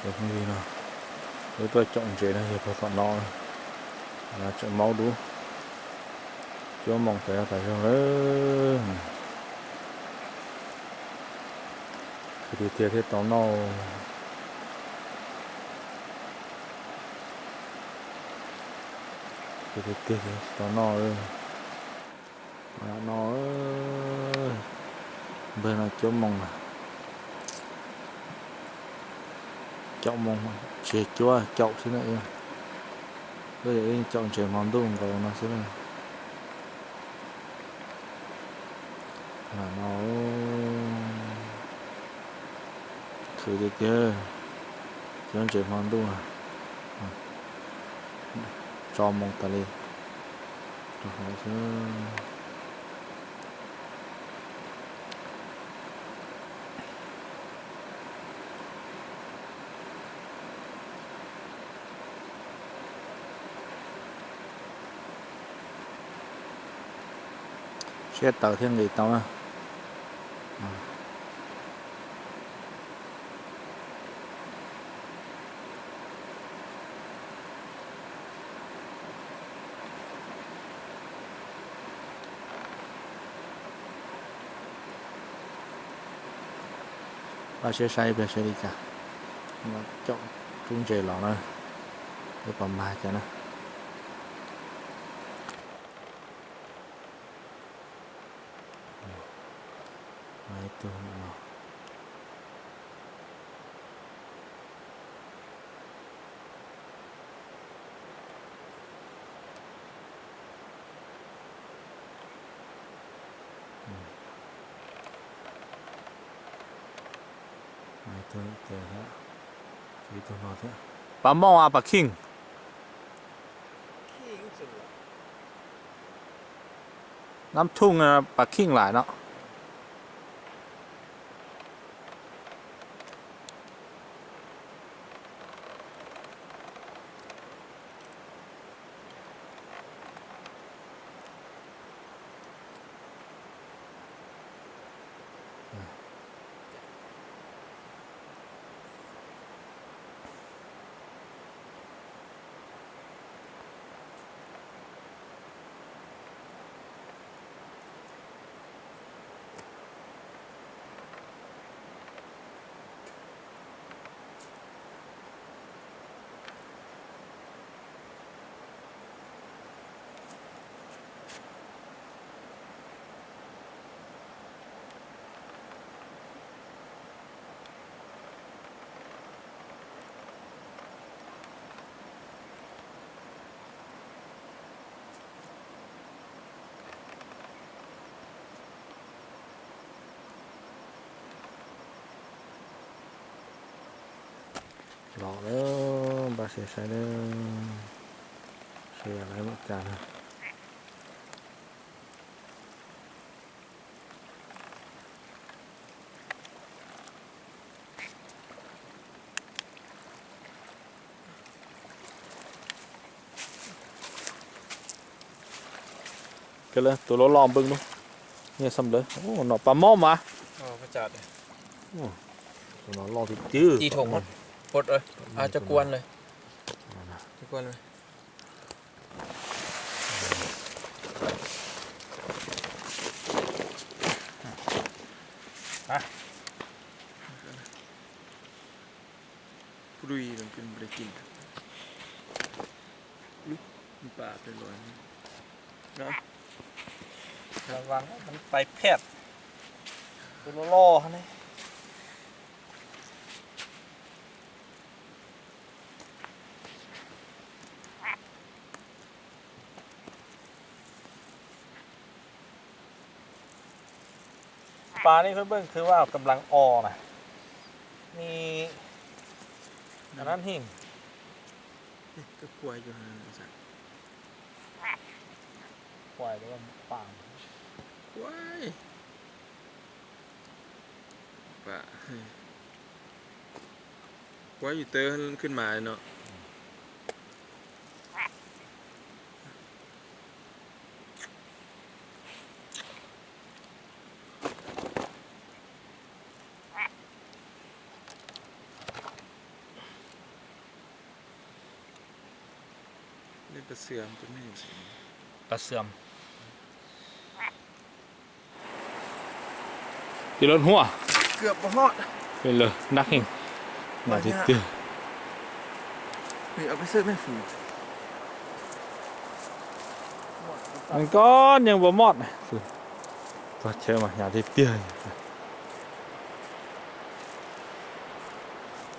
được không gì nào với tôi trọng chế này thì tôi còn no là chọn máu đủ cho mong phải cho lớn thì thiệt hết tao no thì thiệt tao no ơi no ơi bên là chỗ mong à chậu mong chế chúa chậu thế này bây giờ chọn chế món đồ vào nó sẽ này là nó thử được chưa chọn chế món đồ à cho mong ta đi rồi chứ xe tàu thiên nghị tàu à ba xe say về xe đi cả nó chọn trung chế lọ này cái còn mai cho nó mấy tôi nó mấy tôi thế hả chỉ tôi nói thế bà mò à bà kingน้ำทุ่งปลาขิงหลายเนาะlọ nữa bà sẽ xài nữa sẽ lấy một chén cái này tụi nó lòm bưng luôn nghe xăm đấy nó pà mò mà phải chặt tụi nó lòm thì chứ chi thùng mất hột rồi cho cuốnเลยcho cuốnเลยปุยมันเป็นบริกินมันปลาไปลอยเนาะระวังมันไปแพทย์ตัวล่อฮะนี่ปลานี่เพื่อนเบิ่งคือว่ากำลังออนะมีอันนั้นหิ่งก็ควายอยู่ฮะสักควายหรือว่าปลาควายปลาควายอยู่เตอขึ้นมาเนาะ เป็นกระเสื่อมตัวนี้สิ ปลาเสื่อมตีรถหัว เกือบบ่ฮอด เป็นเลยนักเองมาที่เตี้ย เฮ้ยเอาไปซื้อแม่ฝู มันก็ยังบ่หมดนะก็เชื่อมาอย่าที่เตี้ย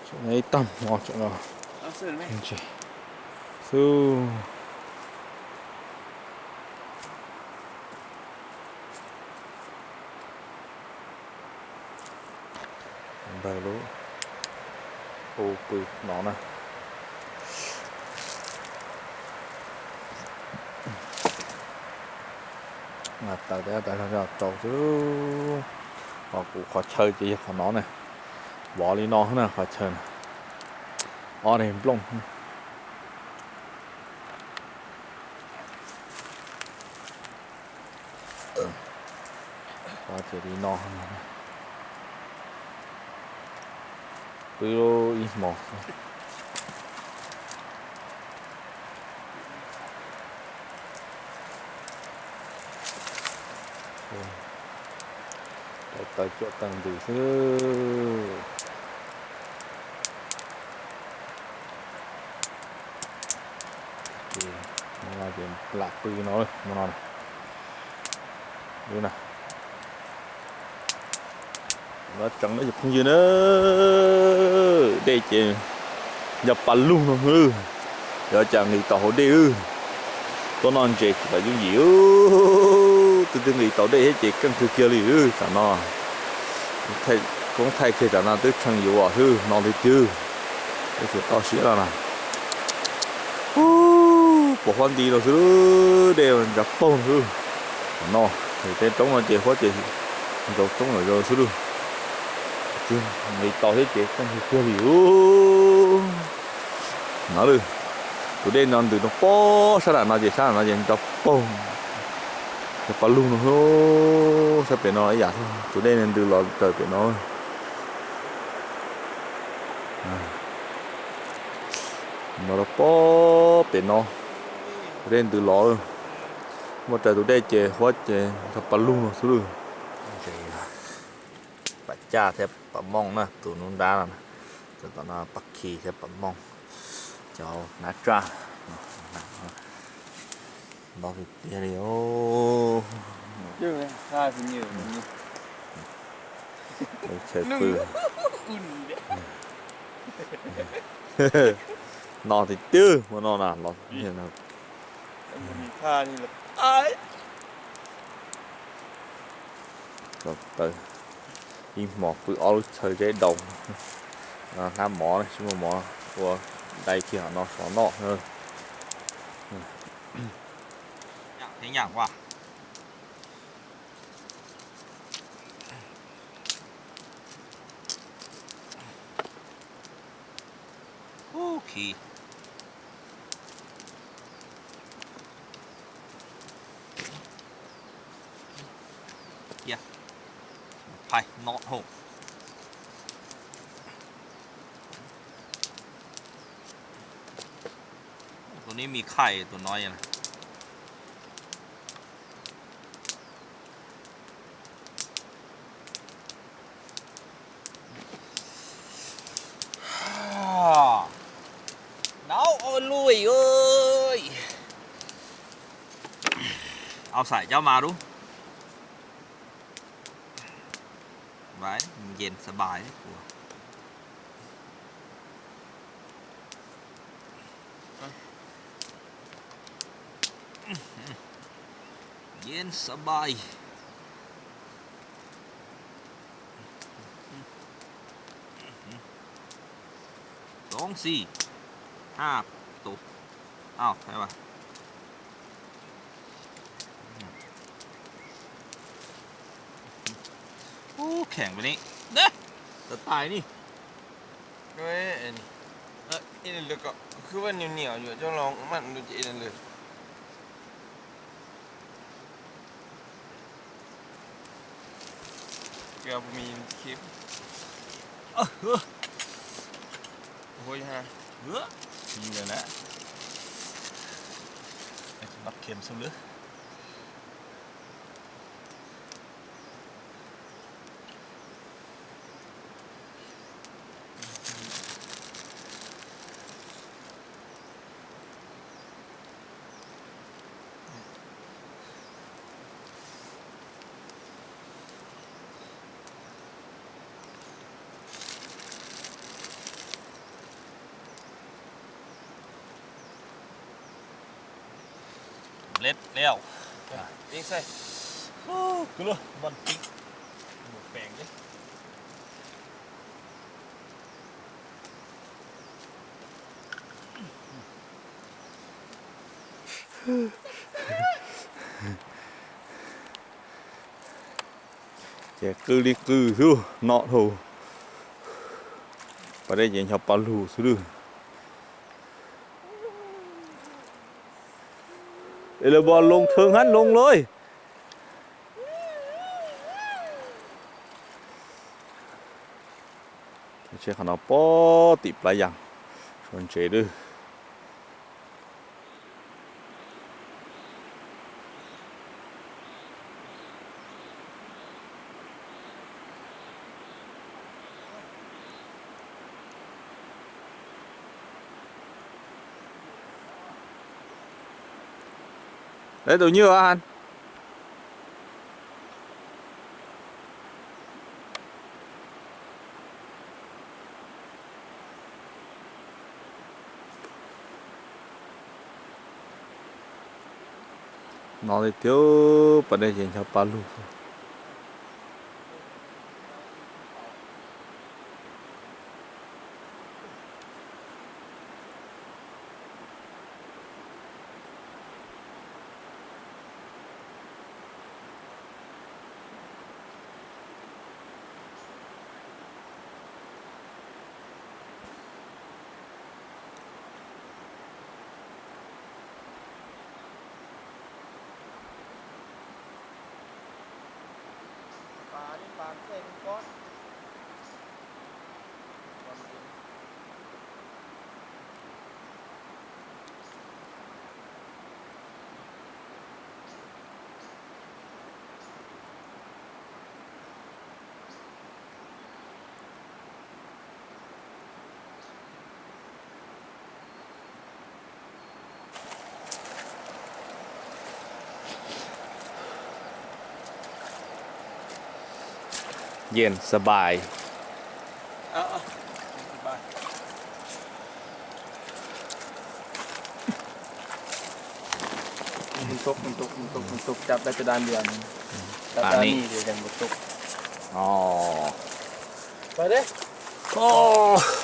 ช่วงนี้ต่ำออกจากเรา เอาซื้อไหม จริงสู้ได้รู้โอ้ปืนหนอนนะngạt tại đây tại sao trâu chứ họ cũng khó chơi chỉ khó nó này bỏ đi nó nè khó chơi này ó này lông khó chơi đi nó cứ ít mỏ tới chỗ tầng từ xưa thì nó là chuyện lạc từ nó rồi mà nó này như này nó chẳng nó dập không gì nữa đây chị dập bắn luôn rồi hư giờ chẳng nghĩ tàu đi ư tôi non chị phải dùng gì tôi nghĩ tàu đây hết chị cần thứ kia đi ư cả nó thầy cũng thay khi cả nó tức chẳng nhiều à hư nó đi chứ cái chuyện to xíu là này bỏ con đi rồi chứ đều dập bông hư nó thì tên trống là chị hóa chị dầu trống rồi chứ chứ nghĩ tàu hết chị cần thứ kia đi nó đi tụi đây nó từ nó po sao nó gì dập bôngจะปลาลุงเนาะจะเป็นอะไรอย่างจุดเด่นดูหล่อเกิดเป็นน้อยมาละป้อเป็นน้อยเด่นดูหล่อว่าแต่จุดเด่นเจ้าว่าเจ้าจะปลาลุงเนาะสุดปัจจ้าแทบปลามองนะตัวนู้นด้านนะแต่ตอนนั้นปักขีแทบปลามองเจ้านักจ้าbao thịt tia đi ô chứ này hai thì nhiều đây chơi phư nọ thì tư mà nọ nào nọ như nào hai như là ai rồi từ im mọt phư ô chơi cái đồng ham mỏ này chứ mà mỏ của đây kia nó xóa nọ hơn thấy nhạc quá ok yeah ไปนอตหกตัวนี้มีไข่ตัวน้อยนะลุยเอ้ยเอาใส่เจ้ามาดูไว้เย็นสบายเลยกลัวเย็นสบาย2 4 5ตัวอ้าวใช่ป่ะโอ้แข็งไปนี่เด้อจะตายนี่ ด้วยอันนี้อันนี้เลยก็คือว่าเหนียวอยู่เจ้าลองมันดูจีนั่นเลยเกือบมีคลิปโอ้ยฮะ ยิงเลยนะ รับเข็มสุดเลยเล็ดแล้วเองใส่กูรู้บอลปิ๊กหมดแปลงดิ chè cứ đi cứ thứ nọ thù và đây chỉ học bao lù xuống được đây là bò lông thương hắn lông lôi chè khả năng bó tịp lại rằng còn chè đưa đấy đủ nhiêu hả anh nó thì thiếu vấn đề gì cho ba lù bàn trên conเย็นสบาย มันตกจับได้จะด้านเดียวจับด้านนี้เดียวกันมันตก อ๋อ ไปเด้ โอ้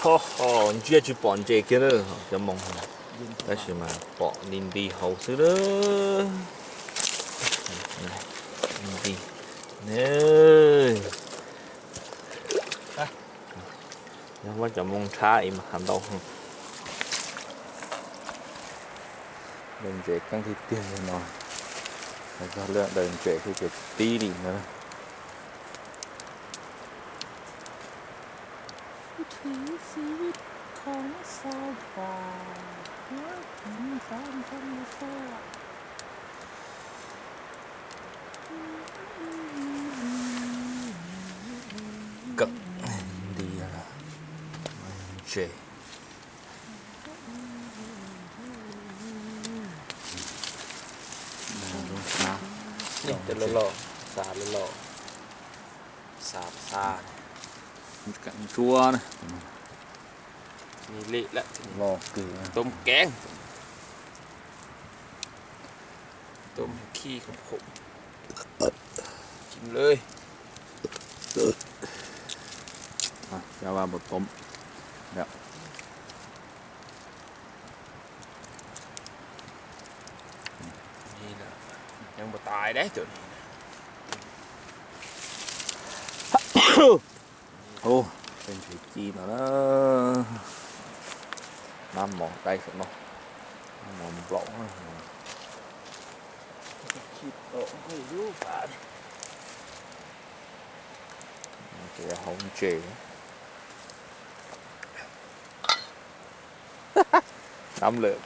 โหเจี๊ยบปอนเจกันเลยจะมองแต่ใช่ไหมปอนินดีเขาซื้อเลยนินดีเนี่ยยังว่าจะมองช้าอีกมาหันเราเดินเจกันที่เตี้ยหน่อยแล้วก็เลือกเดินเจคือจะตีดีนะ ถีชีวิตของชาวบ้านเพื่อถึงสามธรรมชาติ cực đi là trẻนี่จะละหล่อสาดละหล่อสาบซา cặn chua này มีเละแล้ว lò cử ต้มแกงต้มขี้ขมๆกินเลย cho vào một tôm นี่แหละยังบ่ตายได้จุด ô bên thủy chi mà nó năm mỏ tay phải nó mỏ lỗ คิดโอ้ยยูบาด thì không chê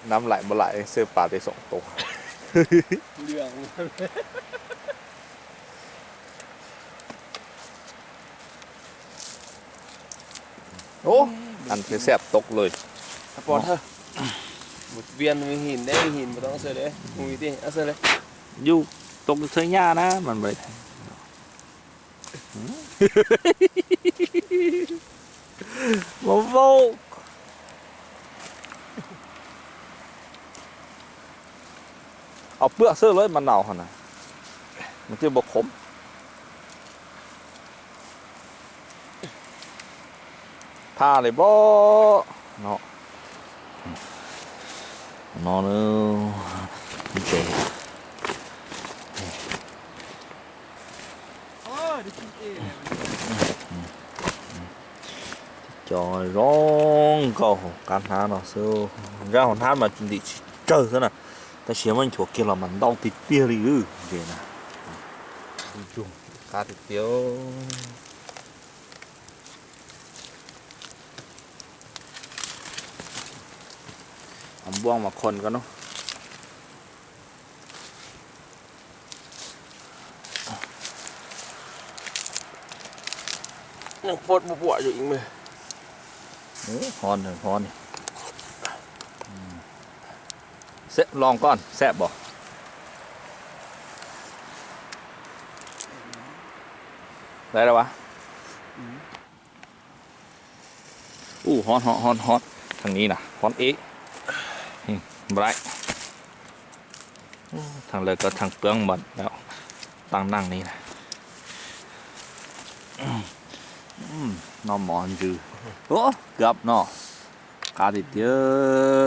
nắm lại mà lại sơ bà để sọng tổ เรื่อง โอ้อันคือแซ่บตกเลย ปอดเถอะหมดเวียนมีหินได้หินไม่ต้องเสือเลยมุ้ยดิเอาเสือเลย อยู่ตกเสื้อย่านะมันไปโมโมเอาเปลือกเสื้อเลยมันหนาวขนาดมันจะบกขมผ้าเลยบ่เนาะนอนเออเจ๋ง ดิคิเอ trời rong cầu can há nó sơ ra hòn hát mà chuẩn bị chơi thế nào ta chiếm anh thuộc kia là mắn đau thịt bia đi ư vậy nè chung cá thịt tiêu ẩm buông mà khôn con nóยังปวดปวดอยู่อีกมั้ย hòn rồi hòn này sẽ lon con sẽ bỏ đây đâu á hòn hòn hòn hòn thằngนี้nè hòn ý bãi thằng lời có thằng tướng mật đó tăng năng này nè nó mòn dư ủa gặp nó cá thì tía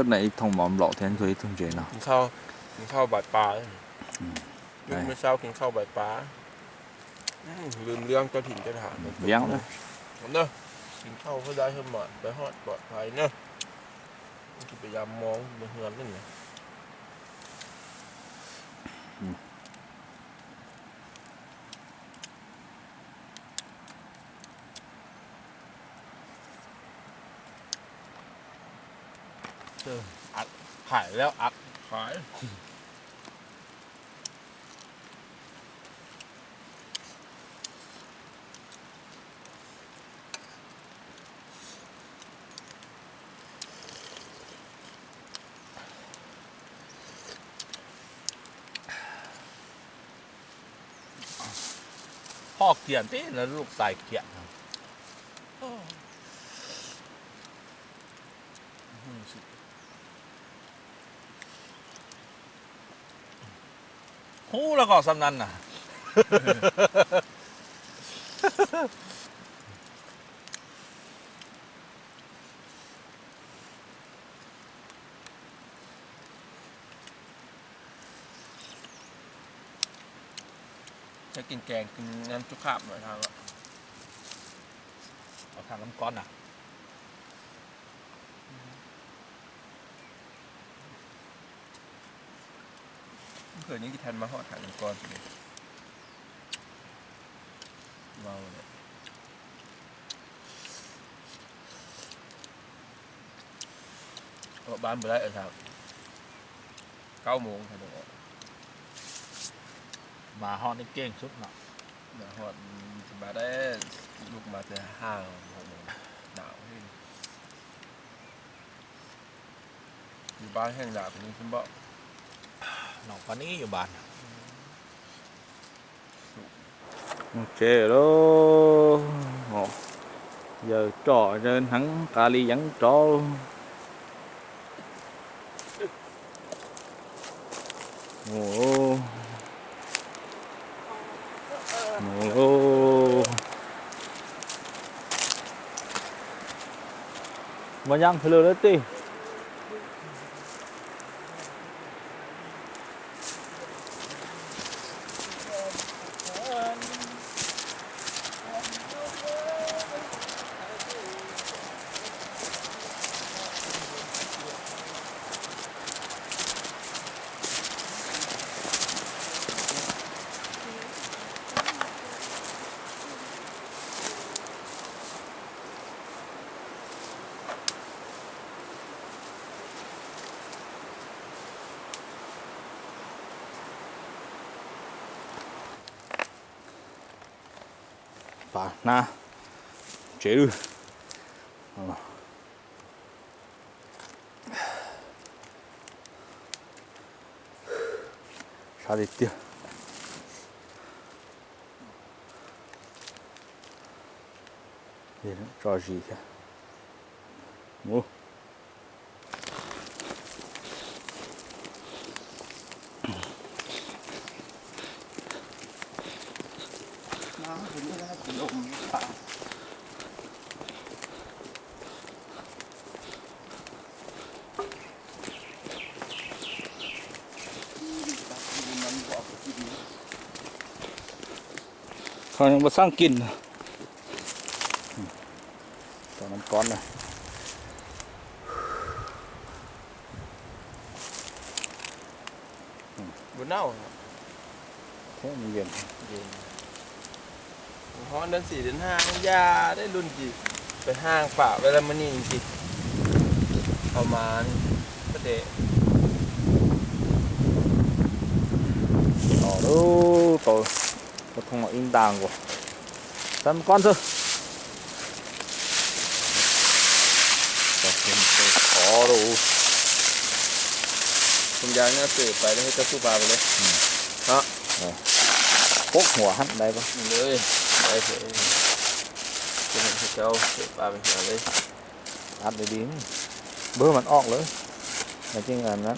này thông mỏm lọ thế anh thấy thông chuyện nào กินข้าวบ่ายปลาเลย ได้ เมื่อเช้ากินข้าวบ่ายปลาลืมเรื่องเจ้าถิ่นเจ้าทาง béo đấy ผมเนอะกินข้าวเพื่อได้ให้หมดไปฮอดปลอดภัยเนอะที่พยายามมองในเฮือนนั่นแหละอัดขายแล้วอัดขายพ่อเขียนที่แล้วลูกใส่เขียนหูแล้วก็สำนันน่ะ จะกินแกงกินน้ำจุกขาบหน่อยทางละ เอาทางน้ำก้อนอ่ะ เมื่อคืนนี้กินทันมาหอดทางน้ำก้อนเลยเมาเลยออกบ้านไปได้ทาง9 โมงทางออก มาฮอดนี่เก่งสุดเนาะ มาหอดมาได้ลูกมาแต่5 6 โมงหนาวที่อยู่บ้านแห้งหนาวเป็นนี้คุณบอก นอกปานนี้อยู่บ้านโอเคđó giờ trò trên hắn kali vẫn trò ồ ồ mà nhang thử lên tí Và na chế được sao đi tiêu để nó trò gì kìa mua nó cũng ra chỉ lùm phải thôi nó sang kín cho nó con này bữa nào thế mình nhìn ฮอนเดิน4 เดือน 5ยาได้รุ่นกี่ไปห้างป่าเวลามันนี่จริงๆเอามานี่ก็เดะ đó tôi không có im đàng của tầm con thôi khó đâu คุณยายเนี่ยสืบไปแล้วให้เจ้าสู้ปลาไปเลยเนาะ cốtหัวhắn đây không เลยไปเถอะจะให้เจ้าสืบปลาไปหาเลย ăn để đi bữa mình ọt nữa là chứ là nó